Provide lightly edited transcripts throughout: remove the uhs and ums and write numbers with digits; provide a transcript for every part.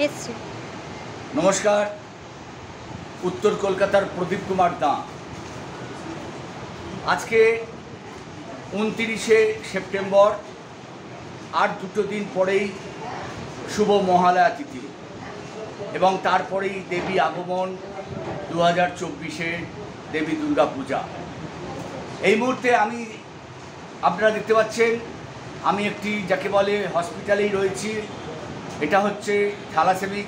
এসছে। নমস্কার, উত্তর কলকাতার প্রদীপ কুমার দা। আজকে 29শে সেপ্টেম্বর, আর দুটো দিন পরেই শুভ মহালয়া তিথি এবং তারপরেই দেবী আগমন 2024-এর দেবী দুর্গা পূজা। এই মুহূর্তে আপনারা দেখতে পাচ্ছেন আমি একটি যাকে বলে হসপিটালেই রয়েছি। এটা হচ্ছে থ্যালাসেমিক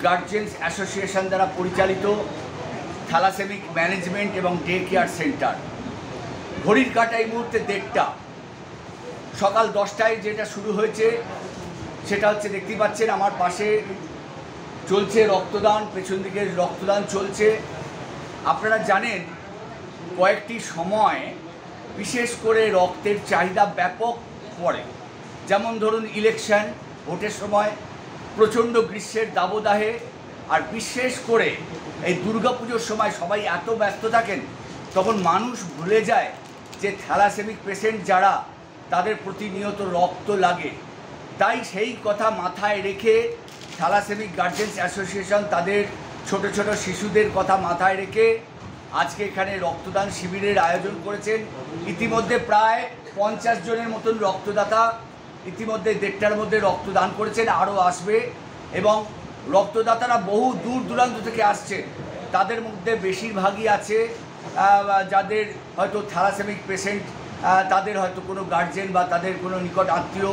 গার্জিয়ানস অ্যাসোসিয়েশন দ্বারা পরিচালিত থ্যালাসেমিক ম্যানেজমেন্ট এবং ডে কেয়ার সেন্টার। ঘড়ির কাঁটা এই মুহূর্তে 1:30। সকাল 10টায় যেটা শুরু হয়েছে সেটা হচ্ছে দেখতেই পাচ্ছেন আমার পাশে চলছে রক্তদান, পেছন দিকে রক্তদান চলছে। আপনারা জানেন কয়েকটি সময় বিশেষ করে রক্তের চাহিদা ব্যাপক পড়ে, যেমন ধরুন ইলেকশন, ভোটের সময়, প্রচণ্ড গ্রীষ্মের দাবদাহে, আর বিশেষ করে এই দুর্গাপুজোর সময় সবাই এত ব্যস্ত থাকেন তখন মানুষ ভুলে যায় যে থ্যালাসেমিক পেশেন্ট যারা তাদের প্রতিনিয়ত রক্ত লাগে। তাই সেই কথা মাথায় রেখে থ্যালাসেমিক গার্জিয়ানস অ্যাসোসিয়েশন তাদের ছোট ছোট শিশুদের কথা মাথায় রেখে আজকে এখানে রক্তদান শিবিরের আয়োজন করেছেন। ইতিমধ্যে প্রায় 50 জনের মতন রক্তদাতা ইতিমধ্যে 1:30টার মধ্যে রক্তদান করেছেন, আরও আসবে। এবং রক্তদাতারা বহু দূর দূরান্ত থেকে আসছে। তাদের মধ্যে বেশিরভাগই আছে যাদের হয়তো থ্যালাসেমিক পেশেন্ট, তাদের হয়তো কোনো গার্জেন বা তাদের কোনো নিকট আত্মীয়।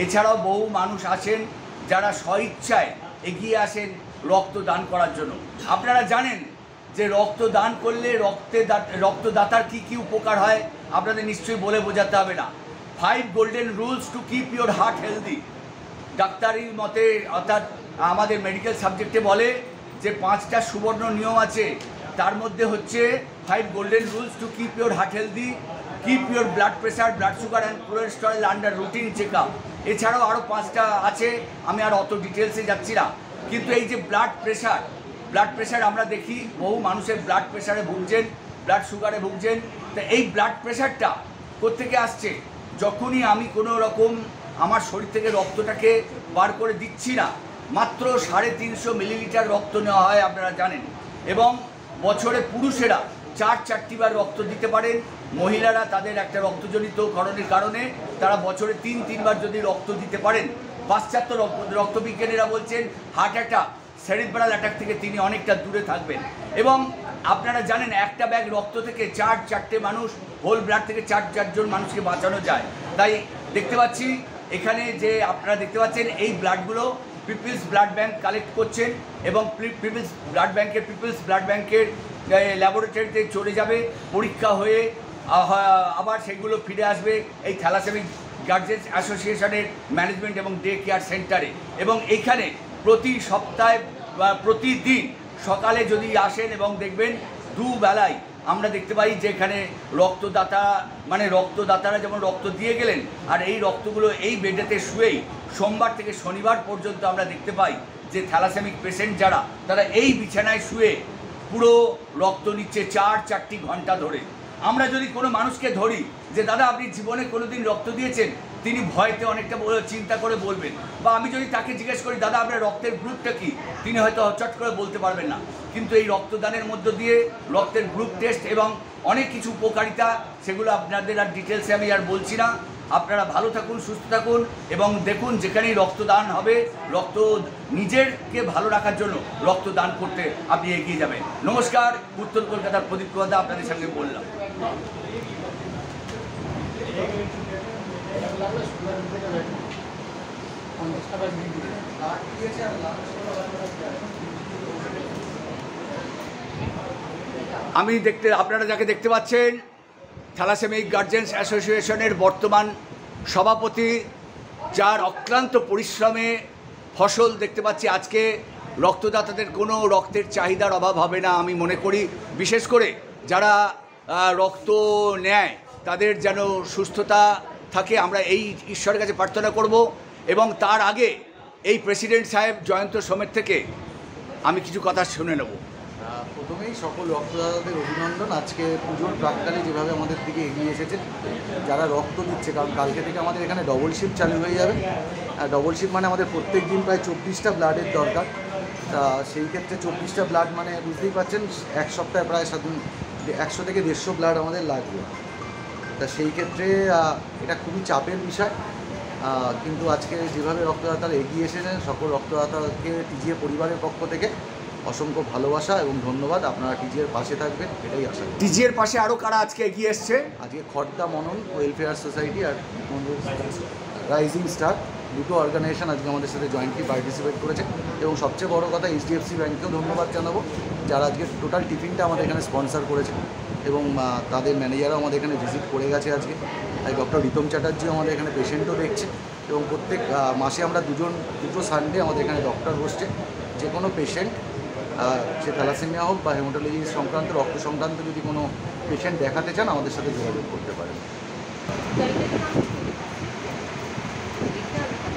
এছাড়াও বহু মানুষ আছেন যারা স্বইচ্ছায় এগিয়ে আসেন রক্তদান করার জন্য। আপনারা জানেন যে রক্তদান করলে রক্তদাতার কী উপকার হয় আপনাদের নিশ্চয়ই বলে বোঝাতে হবে না। 5 golden rules to keep your heart healthy. ডাক্তারির মতে, অর্থাৎ আমাদের মেডিকেল সাবজেক্টে বলে যে 5টা সুবর্ণ নিয়ম আছে। তার মধ্যে হচ্ছে 5 golden rules to keep your heart healthy, keep your blood pressure, blood sugar and cholesterol under routine check up. এছাড়াও আরও 5টা আছে, আমি আর অত ডিটেলসে যাচ্ছি না। কিন্তু এই যে ব্লাড প্রেশার আমরা দেখি বহু মানুষের ব্লাড প্রেশারে ভুগছেন, ব্লাড সুগারে ভুগছেন। তা এই ব্লাড প্রেশারটা কোত্থেকে আসছে? যখনই আমি কোনো রকম আমার শরীর থেকে রক্তটাকে বার করে দিচ্ছি না, মাত্র 350 মিলিলিটার রক্ত নেওয়া হয় আপনারা জানেন। এবং বছরে পুরুষেরা 4-4টি বার রক্ত দিতে পারেন। মহিলারা তাদের একটা রক্তজনিত কারণে তারা বছরে 3 বার যদি রক্ত দিতে পারেন। পাশ্চাত্য রক্তবিজ্ঞানীরা বলছেন হার্ট অ্যাটাক, সেরিব্রাল অ্যাটাক থেকে তিনি অনেকটা দূরে থাকবেন। এবং আপনারা জানেন একটা ব্যাগ রক্ত থেকে 4 মানুষ, হোল ব্লাড থেকে 4 জন মানুষকে বাঁচানো যায়। তাই দেখতে পাচ্ছি এখানে যে আপনারা দেখতে পাচ্ছেন এই ব্লাডগুলো পিপলস ব্লাড ব্যাংক কালেক্ট করছেন এবং পিপলস ব্লাড ব্যাংকের ল্যাবরেটরিতে চলে যাবে, পরীক্ষা হয়ে আবার সেগুলো ফিরে আসবে এই থ্যালাসেমিক গার্জিয়ানস অ্যাসোসিয়েশনের ম্যানেজমেন্ট এবং ডে কেয়ার সেন্টারে। এবং এইখানে প্রতি সপ্তাহে বা প্রতিদিন সকালে যদি আসেন এবং দেখবেন দুবেলায় আমরা দেখতে পাই যে এখানে রক্তদাতারা যেমন রক্ত দিয়ে গেলেন, আর এই রক্তগুলো এই বেডেতে শুয়েই সোমবার থেকে শনিবার পর্যন্ত আমরা দেখতে পাই যে থ্যালাসেমিক পেশেন্ট যারা তারা এই বিছানায় শুয়ে পুরো রক্ত নিচ্ছে 4 ঘন্টা ধরে। আমরা যদি কোনো মানুষকে ধরি যে দাদা আপনি জীবনে কোনো দিন রক্ত দিয়েছেন, তিনি ভয়তে অনেকটা চিন্তা করে বলবেন। বা আমি যদি তাকে জিজ্ঞেস করি দাদা আপনার রক্তের গ্রুপটা কি, তিনি হয়তো চট করে বলতে পারবেন না। কিন্তু এই রক্তদানের মধ্য দিয়ে রক্তের গ্রুপ টেস্ট এবং অনেক কিছু উপকারিতা, সেগুলো আপনাদের আর ডিটেলসে আমি আর বলছি না। আপনারা ভালো থাকুন, সুস্থ থাকুন এবং দেখুন যেখানেই রক্তদান হবে, নিজেরকে ভালো রাখার জন্য রক্তদান করতে আপনি এগিয়ে যাবেন। নমস্কার, উত্তর কলকাতার প্রদীপ কুমার দা আপনাদের সঙ্গে বললাম। আপনারা যাকে দেখতে পাচ্ছেন থ্যালাসেমিক গার্জিয়ানস অ্যাসোসিয়েশনের বর্তমান সভাপতি, যার অক্লান্ত পরিশ্রমে ফসল দেখতে পাচ্ছি। আজকে রক্তদাতাদের কোনো রক্তের চাহিদার অভাব হবে না আমি মনে করি। বিশেষ করে যারা রক্ত নেয় তাদের যেন সুস্থতা থাকে, আমরা এই ঈশ্বরের কাছে প্রার্থনা করব। এবং তার আগে এই প্রেসিডেন্ট সাহেব জয়ন্ত সোমের থেকে আমি কিছু কথা শুনে নেব। প্রথমেই সকল রক্তদাতাদের অভিনন্দন। আজকে পুজোর প্রাক্কালে যেভাবে আমাদের দিকে এগিয়ে এসেছে, যারা রক্ত দিচ্ছে, কারণ কালকে থেকে আমাদের এখানে ডবল শিফট চালু হয়ে যাবে। ডবল শিফট মানে আমাদের প্রত্যেক দিন প্রায় 24টা ব্লাডের দরকার। তা সেই ক্ষেত্রে 24টা ব্লাড মানে বুঝতেই পারছেন, এক সপ্তাহে প্রায় 100 থেকে 150 ব্লাড আমাদের লাগবে। তা সেই ক্ষেত্রে এটা খুবই চাপের বিষয়, কিন্তু আজকে যেভাবে রক্তদাতারা এগিয়ে এসেছেন, সকল রক্তদাতাকে টিজিএ পরিবারের পক্ষ থেকে অসংখ্য ভালোবাসা এবং ধন্যবাদ। আপনারা টিজিএর পাশে থাকবেন, এটাই আশা করি। টিজিএর পাশে আরও কারা আজকে এগিয়ে এসছে? আজকে খড়দা মনন welfare society are rising star দুটো অর্গানাইজেশন আজকে আমাদের সাথে জয়েন্টলি পার্টিসিপেট করেছে। এবং সবচেয়ে বড় কথা, এইচডিএফসি ব্যাংকেও ধন্যবাদ জানাবো, যারা আজকে টোটাল টিফিনটা আমাদের এখানে স্পন্সর করেছে। এবং তাদের ম্যানেজারও আমাদের এখানে ভিজিট করে গেছে আজকে। তাই ডক্টর রিতম চ্যাটার্জিও আমাদের এখানে পেশেন্টও দেখছে। এবং প্রত্যেক মাসে আমরা দুটো সানডে আমাদের এখানে ডক্টর বসছে। যে কোনো পেশেন্ট, সে থ্যালাসেমিয়া হোক বা হেমাটোলজি সংক্রান্ত, রক্ত সংক্রান্ত যদি কোনো পেশেন্ট দেখাতে চান, আমাদের সাথে যোগাযোগ করতে পারেন।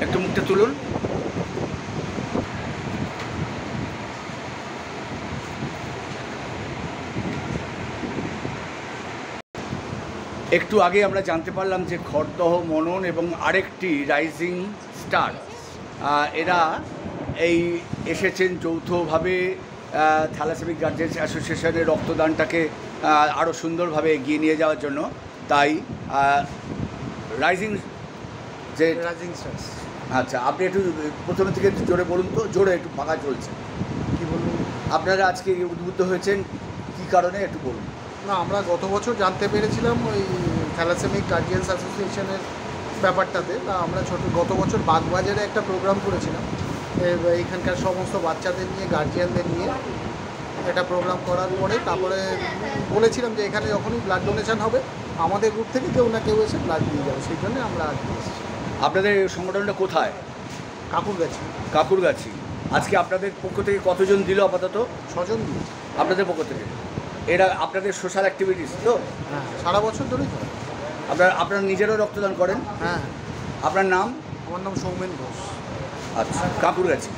একটু মুখটা তুলুন। একটু আগে আমরা জানতে পারলাম যে খড়দহ মনন এবং আরেকটি রাইজিং স্টার এরা এসেছেন যৌথভাবে থ্যালাসেমিক গার্জেন্স অ্যাসোসিয়েশনের রক্তদানটাকে আরও সুন্দরভাবে এগিয়ে নিয়ে যাওয়ার জন্য। তাই রাইজিং স্টার, আচ্ছা, আপনি একটু প্রথমে থেকে জোরে বলুন তো। জোরে, একটু ফাঁকা চলছে। কী বলুন? আপনারা আজকে উদ্বুদ্ধ হয়েছেন কী কারণে একটু বলুন। না, আমরা গত বছর জানতে পেরেছিলাম ওই থ্যালাসেমিক গার্জিয়ান্স অ্যাসোসিয়েশনের ব্যাপারটাতে। তা আমরা গত বছর বাগবাজারে একটা প্রোগ্রাম করেছিলাম, এইখানকার সমস্ত বাচ্চাদের নিয়ে, গার্জিয়ানদের নিয়ে একটা প্রোগ্রাম করার পরে তারপরে বলেছিলাম যে এখানে যখনই ব্লাড ডোনেশন হবে, আমাদের গ্রুপ থেকে কেউ না কেউ এসে ব্লাড দিয়ে যাবে। সেই জন্যে আমরা আজকে এসেছি। আপনাদের সংগঠনটা কোথায়? কাকুরগাছি। আজকে আপনাদের পক্ষ থেকে কতজন দিল? আপাতত 6 জন দিয়েছি আপনাদের পক্ষ থেকে। এরা আপনাদের সোশ্যাল অ্যাক্টিভিটিস তো? হ্যাঁ, সারা বছর ধরেই হয়। আপনারা নিজেরও রক্তদান করেন? হ্যাঁ। আপনার নাম? আমার নাম সৌমেন ঘোষ। আচ্ছা, কাকুরগাছি।